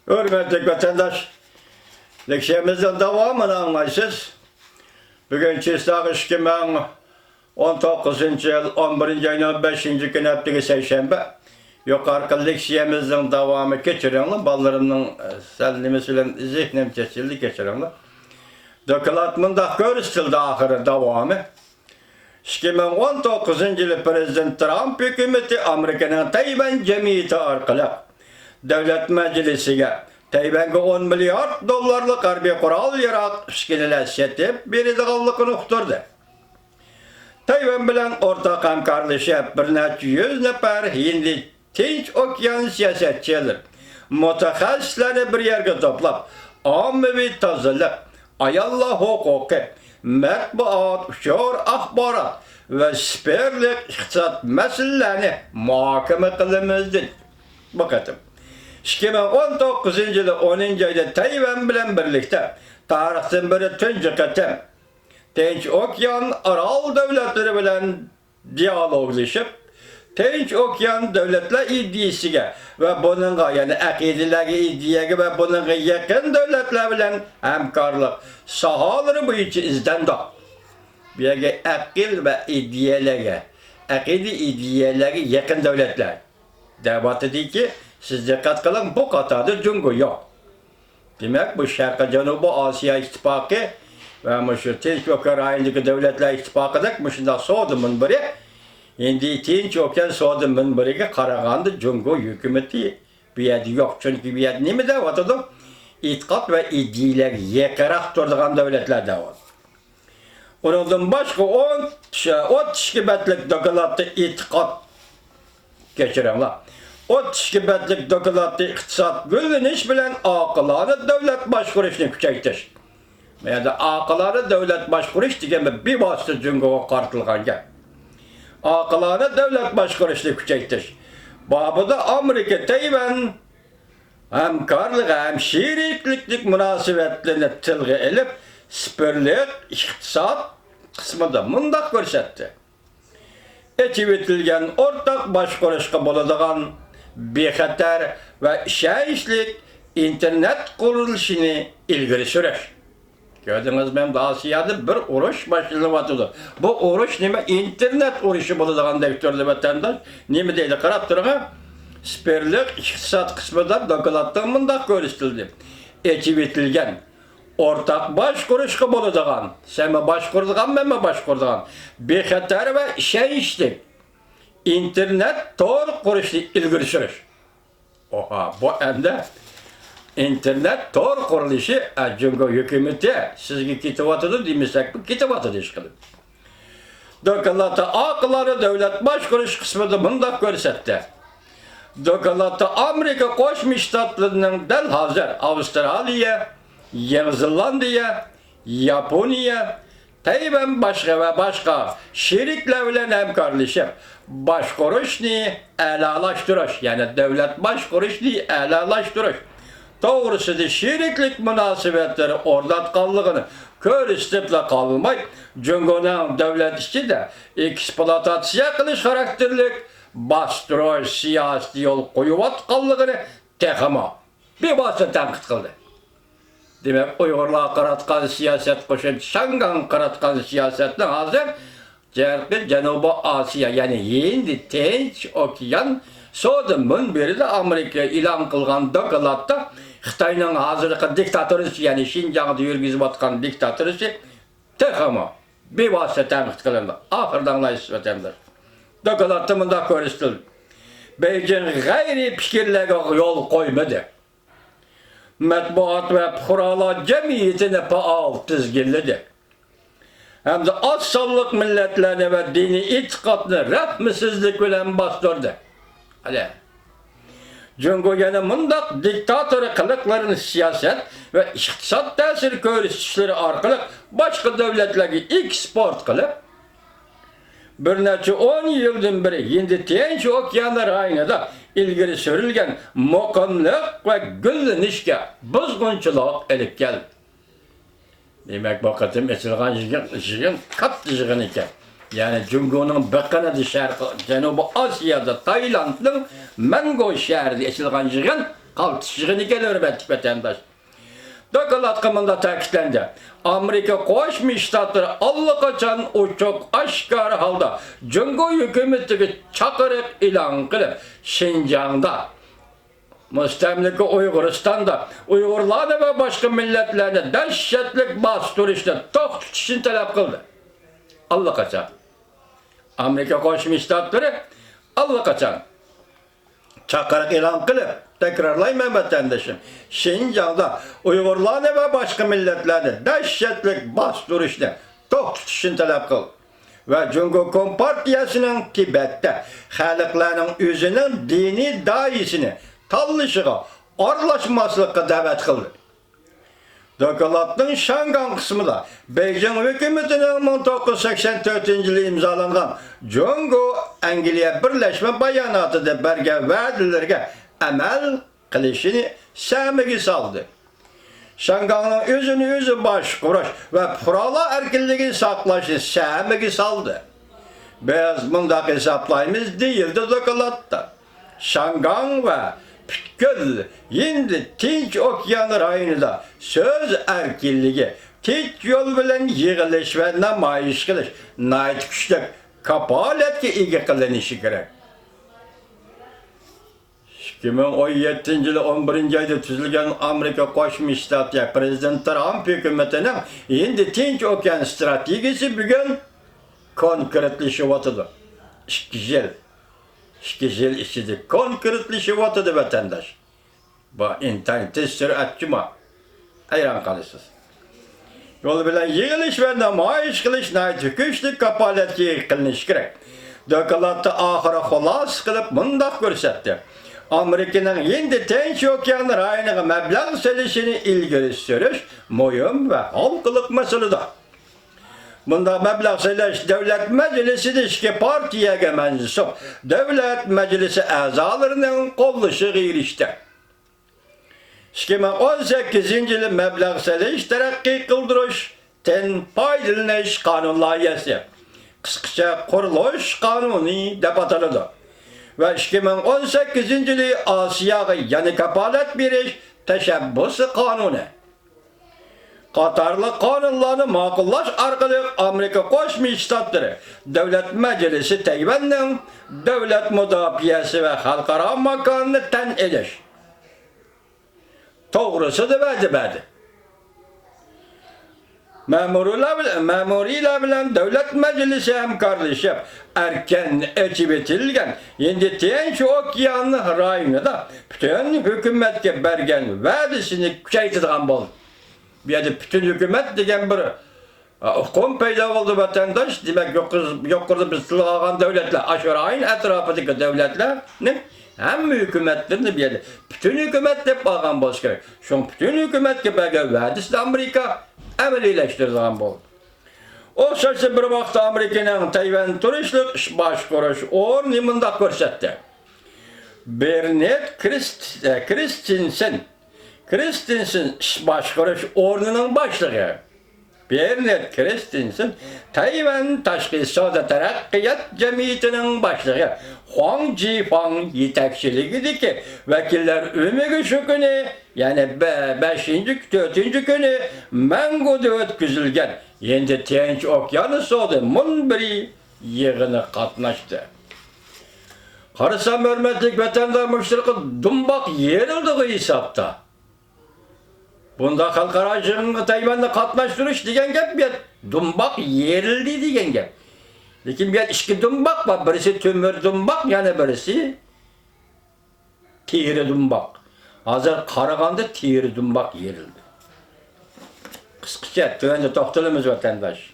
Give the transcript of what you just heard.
Hürmetli vatandaş, lekşemizin devamını anlaysız. Bugün Çislak 2019 yıl 11. ayının 5. günü haftığı Seyşembe. Yukarı lekşemizin devamı geçirenler, ballarının sellimesiyle zihnim çeşildi geçirenler. Dökülatmında görüştüldü ahırı devamı. 2019 yılı Prezident Trump hükümeti Amerika'nın Tayvan Cemiyeti arkalık Devlet Meclisi'ne Tayvan'a 10 milyar dolarlık harbi kural yaratışkineler etip biri de kallıkını uqturdu. Tayvan bilen ortak hamkarlaşıp bir neçe yüz nefer Hindi Tinç Okyan siyasetçiler, mutaxassisleri bir yerge toplap, ammavi tazılık, ayalla hukuku, matbuat, şuur ahbarat ve siperlik iqtisat meselelerini muhakeme kılımızdır. Bakatım. 2019 yılı 10. ayda Tayvan bilen birlikte tarihten beri tünce katem Tinç Okyan Aral devletleri bilen diyaloglaşıp Tinç Okyan devletler iddiasiga ve bununla yani akidelerge iddiyaga ve bununla yakın devletler bilen hamkorlik sahaları boyunca izlendi. Bir yere akil ve iddiyalarga, akide iddiyalarga yakın devletler. Devat dedi ki siz dikkat kılın bu katada Cungo yok. Demek bu Şarkı Canubu Asya İttifakı ve şu Tinç Okyan rayındaki devletler ittifakıdak müşünde soğudumun biri. Şimdi Tinç Okyan soğudumun biriga Karagandı Cungo hükümeti bir yerde yok. Çünkü bir yerde ne mi devat edim? İtikat ve iddiyalar yekarak durduğun devletler devat. Ondan başka 10 şikayetlik dokulattı itikat geçirenler. O şikayetlik dokulattı iktisat gülünüş bilen akıları devlet başkuruşunu küçeytiş. Ya da akıları devlet başkuruş diye bir bastı Cungo'ya kartılgan gel. Akıları devlet başkuruşunu küçeytiş. Babıda Amerika Tayvan hamkarlık hem şiriklik münasebetlerini tilge elip siperlik iktisat kısmında mındak görsetti. Eçivetilgen ortak başkuruşka boladigan bexatar ve işayişlik internet kuruluşunu ilgili süreç. Gördünüz mü? Asya'da bir uruş başlanıvatıdı. Bu uruş nime? İnternet uruşu boladigan devletli vatandaş. Nime deydi? Qarab turun. Siperlik iktisat kısmında dokulattan mındak görüştüldü. Eçivetilgen ortak başkuruşka boladigan. Sen mi başkurduğun, ben mi başkurduğun? Bexatar ve işayişlik internet tor kuruluşu ilgili süreç. Oha, bu ende internet tor kuruluşu Cungo hükümeti sizge kitivatıdır demesek bu kitivatıdır işkili. Dokulatı akılları devlet başkuruş kısmında mındak görsetti. Dokulatı Amerika Koşmuş Ştatlarının del hazır Avustralya, Yeni Zellandiya, Japonya, Tayvan başka ve başka şirikler bilen hemkarlaşıp başkuruşunu elalaştırış, yani devlet başkuruşunu elalaştırış. Doğrusu da şiriklik münasebetleri ortatkallığını körüstüple kalmay, Cungo'nun devlet işi de eksploatasiya kılış karakterlik bastırış siyasi yol koyuvatkallığını tekama bir bahse tenkit kıldı. Demek Uygurlar karatkan siyaset koşun, Şangan karatkan siyasetten hazır Cenubu Asya yani Hindi Tinç Okyan soğudumun biri de Amerika ilan kılgan dokulatta Xitay'nın hazırlıkı diktatörüsü yani Şinjan'da yürgüzüp atkan diktatörüsü tekama bir vasıta tenkit kılındı. Ahırdan layıs vatandaş. Dokulattımında görüştüldü. Beijing gayri fikirlere yol koymadı. Matbuat ve Kurallar Cemiyeti'ne paal tizginledi. Hem de assallık milletlerini ve dini itikadını rahmsizlik bilen bastırdı. Hadi. Cungo gene mındak diktatörü kılıklarını siyaset ve iktisat tesir görüşleri arkalık başka devletleri export kılıp bir neçe 10 yıldan beri Hindi Tinç Okyanlar aynada ilgili sürülgen mukamlık ve güllünüşke bozgunçılık elip geldi. Demek bakatım esilgan jigin katlı jigin iken. Yani Cungo'nun bakanadı şarkı Cenubu Asya'da Tayland'ın Mango şehri esilgan jigin kaltışığını gel hürmetli vatandaş. Dokalat kımında ta'kidlendi. Amerika Koşmuş Ştatları allakaçan o çok aşikar halda Cungo hükümetini çakırıp ilan kılıp Şinjan'da, Müstemlike Uyguristan'da, Uygurlarına ve başka milletlerine dehşetlik bastırışla tok tutuşunu talep kıldı. Allakaçan. Amerika Koşmuş Ştatları allakaçan çakırıp ilan kılıp tekrarlayayım vatandaşım. Şinjan'da Uygurlarına ve başka milletlerine dehşetlik bastırışla tok tutuşunu talep kıldı. Ve Cungo Kompartiyasının Tibet'te halkların özünün dini dayisini tallışığa arlaşmasılıkka davet kıldı. Dokulatın Şangan kısmında Beijing hükümetinin 1984 yılı imzalanған Cungo Angliya Birleşme Bayanatı berge vadilerge amel kılışını səmigi saldı. Şangan'ın özünü özü başkuruş ve purala erkinliği saklaşı səmigi saldı. Biz bunda hesaplayımız değildi dokulatta. Şangan ve Pütkül şimdi Tinç Okyanı rayonunda söz erkinliği, Tinç yol bilen yığılış ve namayış kılış, nait güçlük, kapaletki ilgi kılınışı gerek. 2017 yılı 11. ayda tüzülgen Amerika Koşmuş Ştatları Prezident Trump hükümetinin şimdi Tinç Okyan stratejisi bugün konkretleşiyotıdı. 2 yıl işçilik konkretleşiyotıdı vatandaş. Bu internette süratçı mı? Hayran kalırsınız. Yol bilen yığılış ve namayış kılış nait güçlük kapaletki kılınış gerek. Dokulatı ahıra holas kılıp mındak görsetti. Amerika'nın şimdi Tinç Okyanı rayonuna meblağ selişini ilgili sürüş, mühim ve halkılık meselede. Bunda meblağ seleş devlet meclisi işki partiye gemensiz devlet meclisi azalarının kolluşı girişte. 2018 yılı meblağ seleş terakki kıldırış ten paylanış kanun layihesi. Kısaca kuruluş kanuni dep atıldı. Ve 2018 yılı Asya'ya yani kapalet bir iş teşebbüsü kanunu. Katarlı kanunlarını makullaş arkalık Amerika Koşmuş Ştatları Devlet Meclisi Tayvan'ın devlet müdafiyesi ve halkara makamını ten ediş. Doğrusu da verdi. Memuriyle bilen devlet meclisi hemkarlaşıp erken eçibetilgen şimdi Tinç Okyanı rayonunda bütün hükümetke bergen vadisini küçeytidigan boldu. Bir yerde bütün hükümet degen bir hukum peyda oldu vatandaş demek yokurdu biz tılgağan devletler aşırayın etrafındaki devletlerinin hem hükümetlerini bir yerde bütün hükümet de bağlan boz gerek. Şu bütün hükümet ki bergen vadisi Amerika emelileştirdiğin bol. O sırası bir vakit Amerika'nın Tayvan turistlik başkuruş ornimunda görsetti. Bernard Christensen başkuruş ornunun başlığı. Bernard Christensen Tayvan Taşkı Soda Terakkiyat Cemiyeti'nin başlığı. Huang Jifang yetekçiliğindeki vekiller ümüğü şu günü yani 5. 4. günü Mango'da ötküzülgen şimdi Tinç Okyanı soğudu munbiri yığını katnaştı. Karısam hürmetlik vatandaş müşteriki dumbak yerildiği hesapta. Bunda halkaracının Tayvan'da katnaştırış degen gep bir dumbak yerildi degen gep. Lekin bir iki dumbak var. Birisi tümür dumbak yani birisi tiri dumbak. Hazır Karaganda tiri dumbak yerildi. Kıskaça tövende toxtalımız vatandaş.